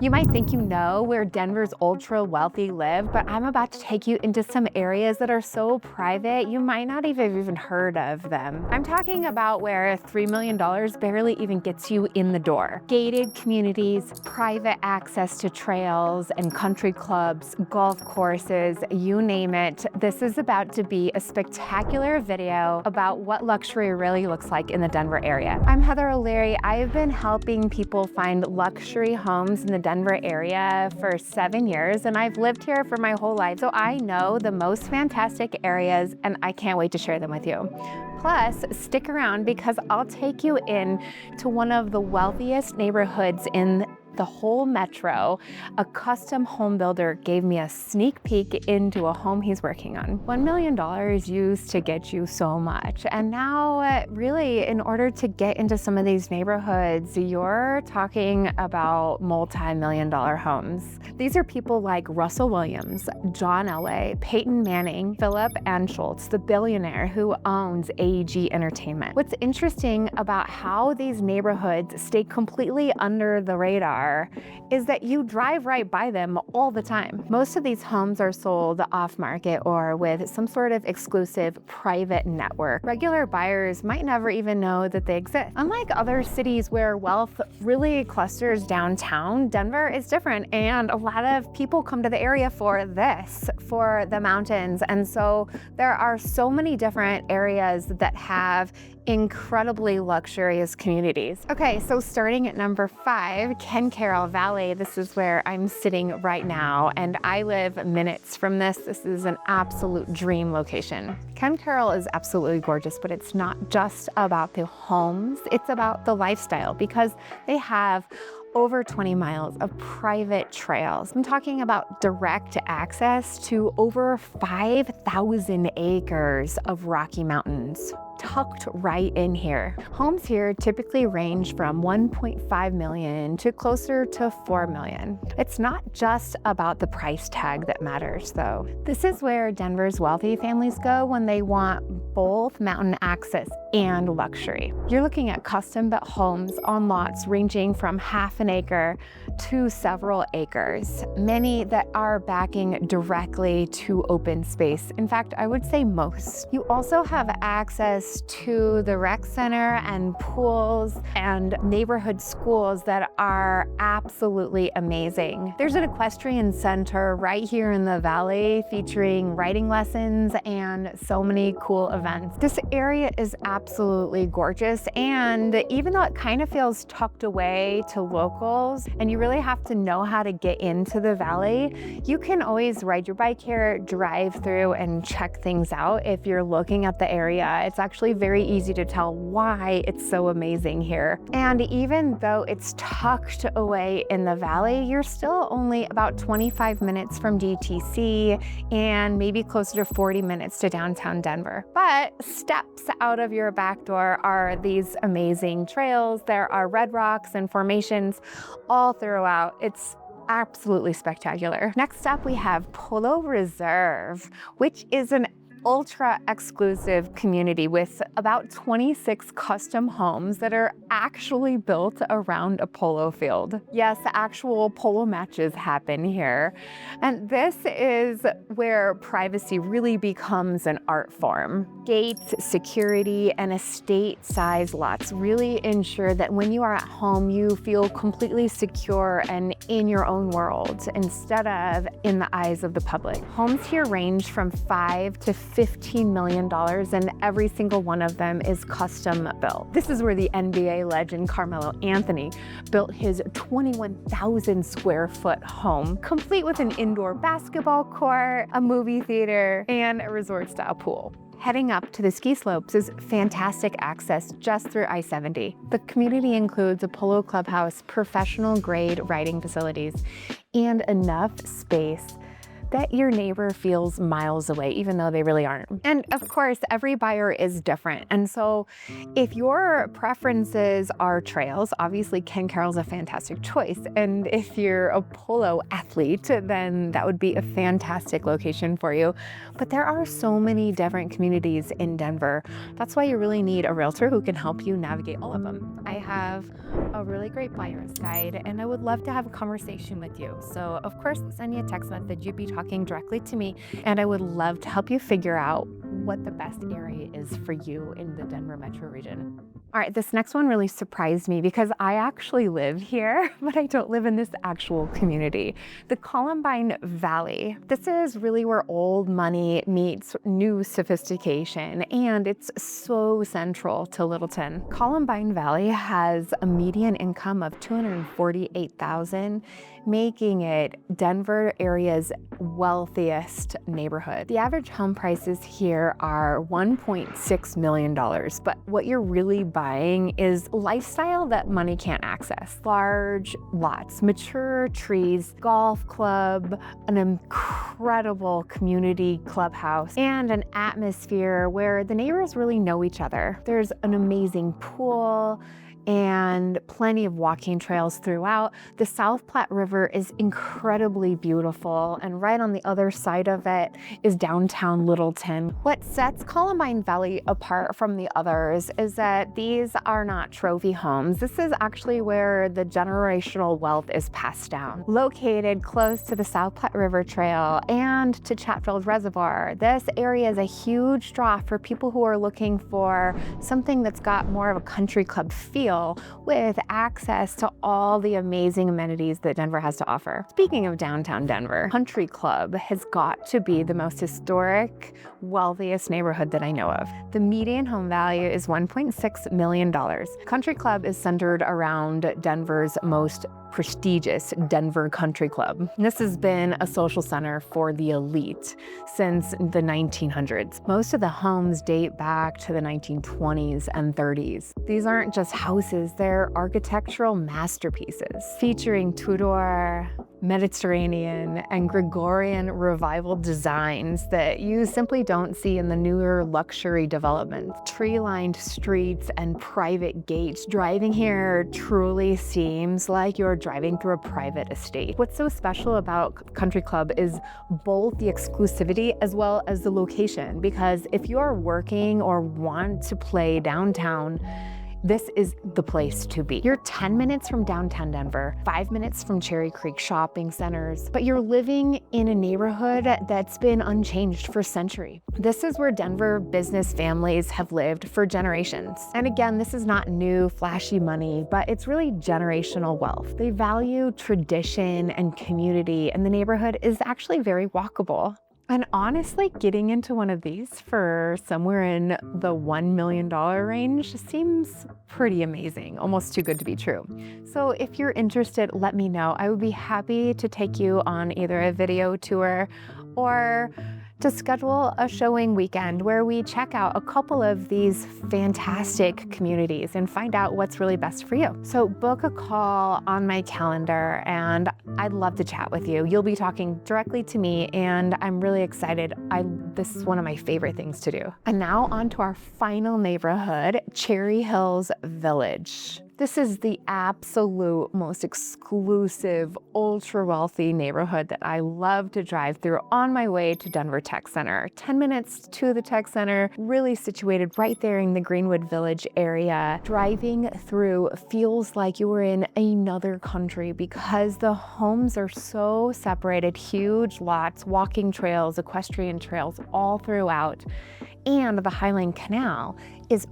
You might think you know where Denver's ultra wealthy live, but I'm about to take you into some areas that are so private you might not have even heard of them. I'm talking about where $3 million barely even gets you in the door. Gated communities, private access to trails and country clubs, golf courses, you name it. This is about to be a spectacular video about what luxury really looks like in the Denver area. I'm Heather O'Leary. I've been helping people find luxury homes in the Denver area for 7 years, and I've lived here for my whole life, so I know the most fantastic areas, and I can't wait to share them with you. Plus, stick around because I'll take you in to one of the wealthiest neighborhoods in the whole metro. A custom home builder gave me a sneak peek into a home he's working on. $1 million used to get you so much. And now, really, in order to get into some of these neighborhoods, you're talking about multi-million-dollar homes. These are people like Russell Williams, John Elway, Peyton Manning, Philip Anschutz, the billionaire who owns AEG Entertainment. What's interesting about how these neighborhoods stay completely under the radar is that you drive right by them all the time. Most of these homes are sold off market or with some sort of exclusive private network. Regular buyers might never even know that they exist. Unlike other cities where wealth really clusters downtown, Denver is different, and a lot of people come to the area for this, for the mountains. And so there are so many different areas that have incredibly luxurious communities. Okay, so starting at number 5, Ken Carroll Valley. This is where I'm sitting right now, and I live minutes from this. This is an absolute dream location. Ken Carroll is absolutely gorgeous, but it's not just about the homes, it's about the lifestyle, because they have over 20 miles of private trails. I'm talking about direct access to over 5,000 acres of Rocky Mountains, tucked right in here. Homes here typically range from 1.5 million to closer to 4 million. It's not just about the price tag that matters, though. This is where Denver's wealthy families go when they want both mountain access and luxury. You're looking at custom-built homes on lots ranging from half an acre to several acres, many that are backing directly to open space. In fact, I would say most. You also have access to the rec center and pools and neighborhood schools that are absolutely amazing. There's an equestrian center right here in the valley featuring riding lessons and so many cool events. This area is absolutely gorgeous, and even though it kind of feels tucked away to locals and you really have to know how to get into the valley, you can always ride your bike here, drive through, and check things out. If you're looking at the area, it's actually very easy to tell why it's so amazing here. And even though it's tucked away in the valley, you're still only about 25 minutes from DTC and maybe closer to 40 minutes to downtown Denver. But steps out of your back door are these amazing trails. There are red rocks and formations all throughout. It's absolutely spectacular. Next up, we have Polo Reserve, which is an ultra exclusive community with about 26 custom homes that are actually built around a polo field. Yes, actual polo matches happen here. And this is where privacy really becomes an art form. Gates, security, and estate-sized lots really ensure that when you are at home, you feel completely secure and in your own world instead of in the eyes of the public. Homes here range from $5 to $15 million, and every single one of them is custom built. This is where the NBA legend Carmelo Anthony built his 21,000 square foot home, complete with an indoor basketball court, a movie theater, and a resort style pool. Heading up to the ski slopes is fantastic access just through I-70. The community includes a polo clubhouse, professional grade riding facilities, and enough space that your neighbor feels miles away, even though they really aren't. And of course, every buyer is different. And so if your preferences are trails, obviously Ken Carroll's a fantastic choice. And if you're a polo athlete, then that would be a fantastic location for you. But there are so many different communities in Denver. That's why you really need a realtor who can help you navigate all of them. I have a really great buyer's guide, and I would love to have a conversation with you. So of course, send me a text message. You'd be talking directly to me, and I would love to help you figure out what the best area is for you in the Denver metro region. All right, this next one really surprised me because I actually live here, but I don't live in this actual community. The Columbine Valley. This is really where old money meets new sophistication, and it's so central to Littleton. Columbine Valley has a median income of $248,000, making it Denver area's wealthiest neighborhood. The average home prices here are $1.6 million, but what you're really buying is lifestyle that money can't access. Large lots, mature trees, golf club, an incredible community clubhouse, and an atmosphere where the neighbors really know each other. There's an amazing pool and plenty of walking trails throughout. The South Platte River is incredibly beautiful, and right on the other side of it is downtown Littleton. What sets Columbine Valley apart from the others is that these are not trophy homes. This is actually where the generational wealth is passed down. Located close to the South Platte River Trail and to Chatfield Reservoir, this area is a huge draw for people who are looking for something that's got more of a country club feel, with access to all the amazing amenities that Denver has to offer. Speaking of downtown Denver, Country Club has got to be the most historic, wealthiest neighborhood that I know of. The median home value is $1.6 million. Country Club is centered around Denver's most prestigious Denver Country Club. This has been a social center for the elite since the 1900s. Most of the homes date back to the 1920s and 30s. These aren't just houses, they're architectural masterpieces featuring Tudor, Mediterranean, and Gregorian revival designs that you simply don't see in the newer luxury developments. Tree-lined streets and private gates. Driving here truly seems like you're driving through a private estate. What's so special about Country Club is both the exclusivity as well as the location, because if you're working or want to play downtown, this is the place to be. You're 10 minutes from downtown Denver, 5 minutes from Cherry Creek shopping centers, but you're living in a neighborhood that's been unchanged for centuries. This is where Denver business families have lived for generations. And again, this is not new, flashy money, but it's really generational wealth. They value tradition and community, and the neighborhood is actually very walkable. And honestly, getting into one of these for somewhere in the $1 million range seems pretty amazing, almost too good to be true. So if you're interested, let me know. I would be happy to take you on either a video tour or to schedule a showing weekend where we check out a couple of these fantastic communities and find out what's really best for you. So book a call on my calendar and I'd love to chat with you. You'll be talking directly to me and I'm really excited. This is one of my favorite things to do. And now on to our final neighborhood, Cherry Hills Village. This is the absolute most exclusive, ultra wealthy neighborhood that I love to drive through on my way to Denver Tech Center. 10 minutes to the Tech Center, really situated right there in the Greenwood Village area. Driving through feels like you were in another country because the homes are so separated, huge lots, walking trails, equestrian trails all throughout. And the Highland Canal is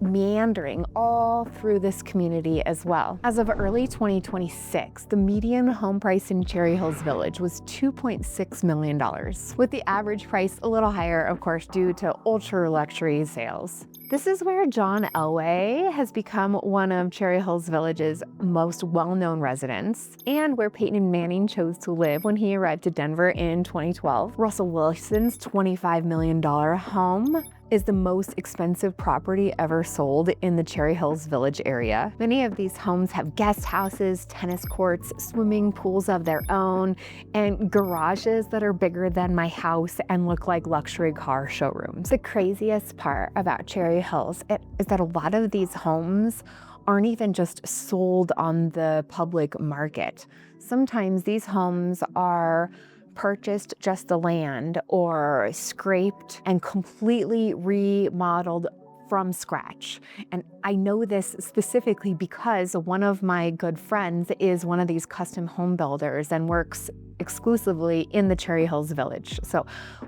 meandering all through this community as well. As of early 2026, the median home price in Cherry Hills Village was $2.6 million, with the average price a little higher, of course, due to ultra luxury sales. This is where John Elway has become one of Cherry Hills Village's most well-known residents and where Peyton Manning chose to live when he arrived to Denver in 2012. Russell Wilson's $25 million home is the most expensive property ever sold in the Cherry Hills Village area. Many of these homes have guest houses, tennis courts, swimming pools of their own, and garages that are bigger than my house and look like luxury car showrooms. The craziest part about Cherry Hills is that a lot of these homes aren't even just sold on the public market. Sometimes these homes are purchased just the land or scraped and completely remodeled from scratch. And I know this specifically because one of my good friends is one of these custom home builders and works exclusively in the Cherry Hills Village. So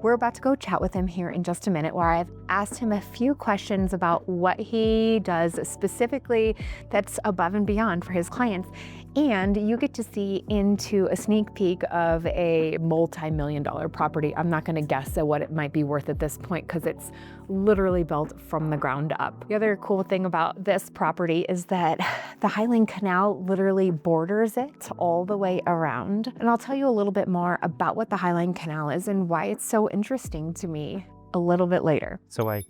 we're about to go chat with him here in just a minute, where I've asked him a few questions about what he does specifically that's above and beyond for his clients. And you get to see into a sneak peek of a multi-million-dollar property. I'm not gonna guess at what it might be worth at this point because it's literally built from the ground up. The other cool thing about this property is that the Highland Canal literally borders it all the way around. And I'll tell you a little bit more about what the Highland Canal is and why it's so interesting to me a little bit later. So I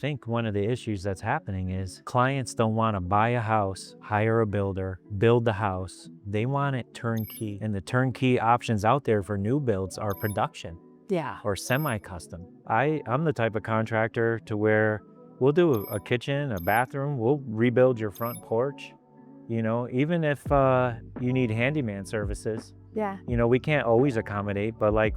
think one of the issues that's happening is clients don't want to buy a house, hire a builder, build the house. They want it turnkey. And the turnkey options out there for new builds are production. Yeah. Or semi-custom. I'm the type of contractor to where we'll do a kitchen, a bathroom, we'll rebuild your front porch. You know, even if you need handyman services, Yeah. you know, we can't always accommodate, but like,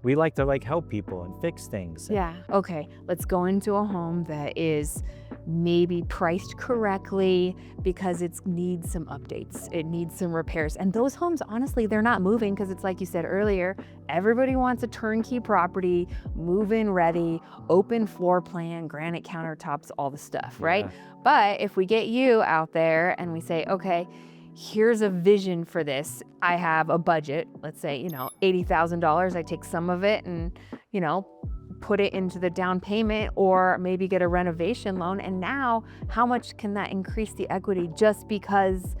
we like to help people and fix things. Yeah. Okay, let's go into a home that is maybe priced correctly because it needs some updates. It needs some repairs. And those homes, honestly, they're not moving because it's like you said earlier, everybody wants a turnkey property, move-in ready, open floor plan, granite countertops, all the stuff, right? Yeah. But if we get you out there and we say, okay, here's a vision for this. I have a budget, let's say, $80,000. I take some of it and, put it into the down payment or maybe get a renovation loan. And now how much can that increase the equity just because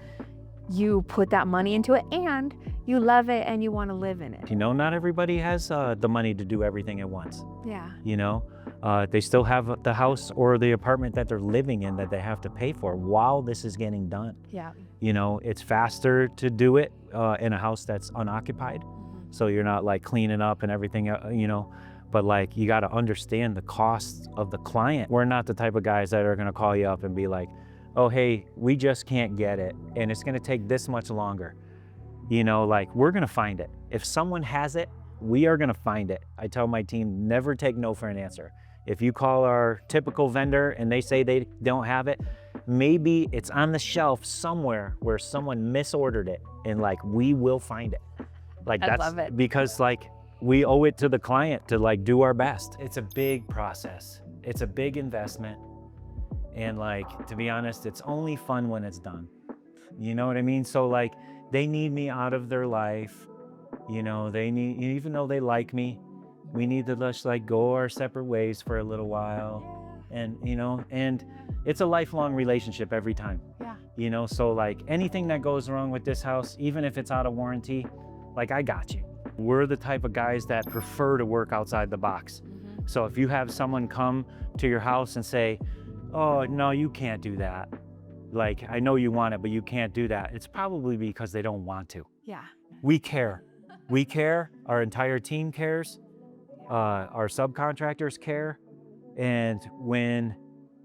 you put that money into it and you love it and you want to live in it? You know, not everybody has the money to do everything at once. Yeah. You know, they still have the house or the apartment that they're living in that they have to pay for while this is getting done. Yeah. You know, it's faster to do it in a house that's unoccupied. So you're not like cleaning up and everything, but like you got to understand the costs of the client. We're not the type of guys that are going to call you up and be like, oh, hey, we just can't get it. And it's going to take this much longer. You know, like we're going to find it. If someone has it, we are going to find it. I tell my team, never take no for an answer. If you call our typical vendor and they say they don't have it, maybe it's on the shelf somewhere where someone misordered it, and like we will find it. Like I love it. Because like we owe it to the client to like do our best. It's a big process. It's a big investment. And like, to be honest, it's only fun when it's done. You know what I mean? So like they need me out of their life. You know, they need, even though they like me, we need to just like go our separate ways for a little while. And, and it's a lifelong relationship every time. Yeah. So like anything that goes wrong with this house, even if it's out of warranty, like I got you. We're the type of guys that prefer to work outside the box. So if you have someone come to your house and say, oh, no, you can't do that. Like, I know you want it, but you can't do that. It's probably because they don't want to. Yeah. We care. We care. Our entire team cares. Our subcontractors care. And when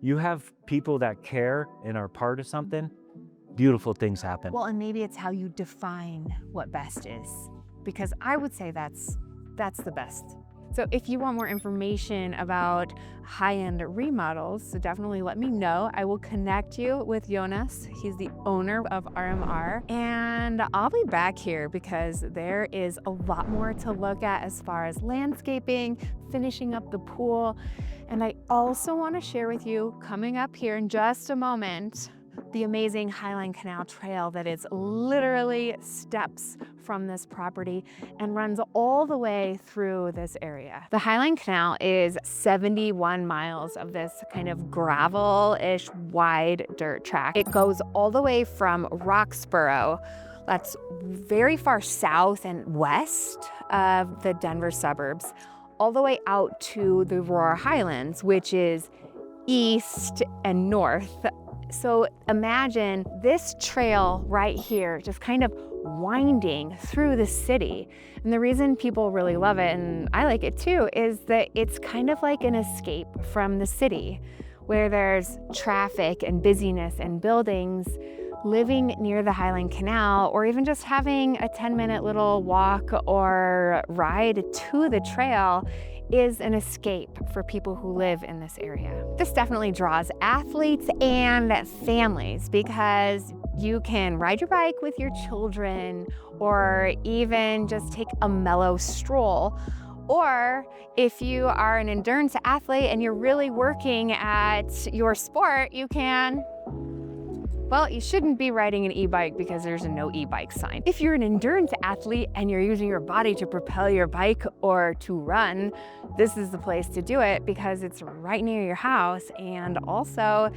you have people that care and are part of something, beautiful things happen. Well, and maybe it's how you define what best is, because I would say that's the best. So if you want more information about high-end remodels, so definitely let me know. I will connect you with Jonas. He's the owner of RMR. And I'll be back here because there is a lot more to look at as far as landscaping, finishing up the pool. And I also want to share with you, coming up here in just a moment, the amazing Highland Canal Trail that is literally steps from this property and runs all the way through this area. The Highland Canal is 71 miles of this kind of gravel-ish wide dirt track. It goes all the way from Roxborough, that's very far south and west of the Denver suburbs, all the way out to the Aurora Highlands, which is east and north. So imagine this trail right here, just kind of winding through the city. And the reason people really love it, and I like it too, is that it's kind of like an escape from the city, where there's traffic and busyness and buildings. Living near the Highland Canal, or even just having a 10-minute little walk or ride to the trail, is an escape for people who live in this area. This definitely draws athletes and families because you can ride your bike with your children, or even just take a mellow stroll. Or if you are an endurance athlete and you're really working at your sport, you can, well, you shouldn't be riding an e-bike because there's a no e-bike sign. If you're an endurance athlete and you're using your body to propel your bike or to run, this is the place to do it because it's right near your house, and also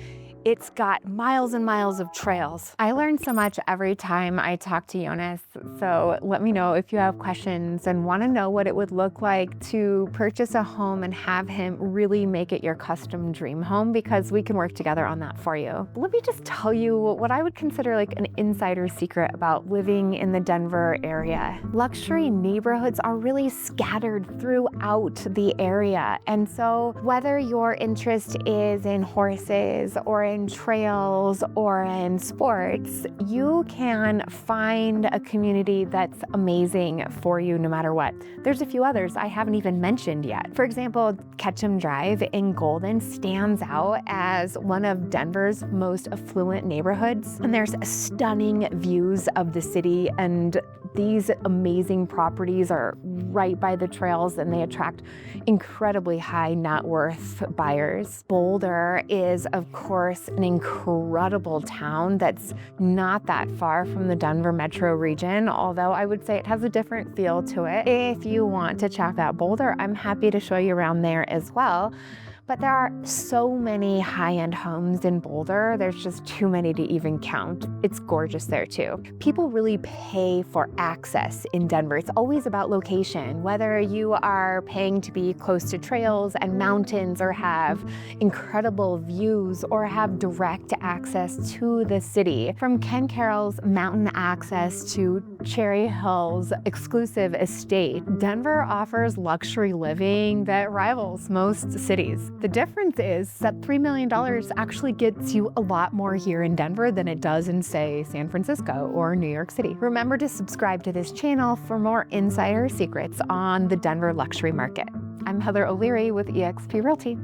it's got miles and miles of trails. I learn so much every time I talk to Jonas, so let me know if you have questions and want to know what it would look like to purchase a home and have him really make it your custom dream home, because we can work together on that for you. Let me just tell you what I would consider like an insider secret about living in the Denver area. Luxury neighborhoods are really scattered throughout the area, and so whether your interest is in horses or in trails or in sports, you can find a community that's amazing for you no matter what. There's a few others I haven't even mentioned yet. For example, Ketchum Drive in Golden stands out as one of Denver's most affluent neighborhoods, and there's stunning views of the city, and these amazing properties are right by the trails, and they attract incredibly high net worth buyers. Boulder is, of course, an incredible town that's not that far from the Denver metro region, although I would say it has a different feel to it. If you want to check out Boulder, I'm happy to show you around there as well. But there are so many high-end homes in Boulder, there's just too many to even count. It's gorgeous there too. People really pay for access in Denver. It's always about location, whether you are paying to be close to trails and mountains, or have incredible views, or have direct access to the city. From Ken Carroll's mountain access to Cherry Hill's exclusive estate, Denver offers luxury living that rivals most cities. The difference is that $3 million actually gets you a lot more here in Denver than it does in, say, San Francisco or New York City. Remember to subscribe to this channel for more insider secrets on the Denver luxury market. I'm Heather O'Leary with eXp Realty.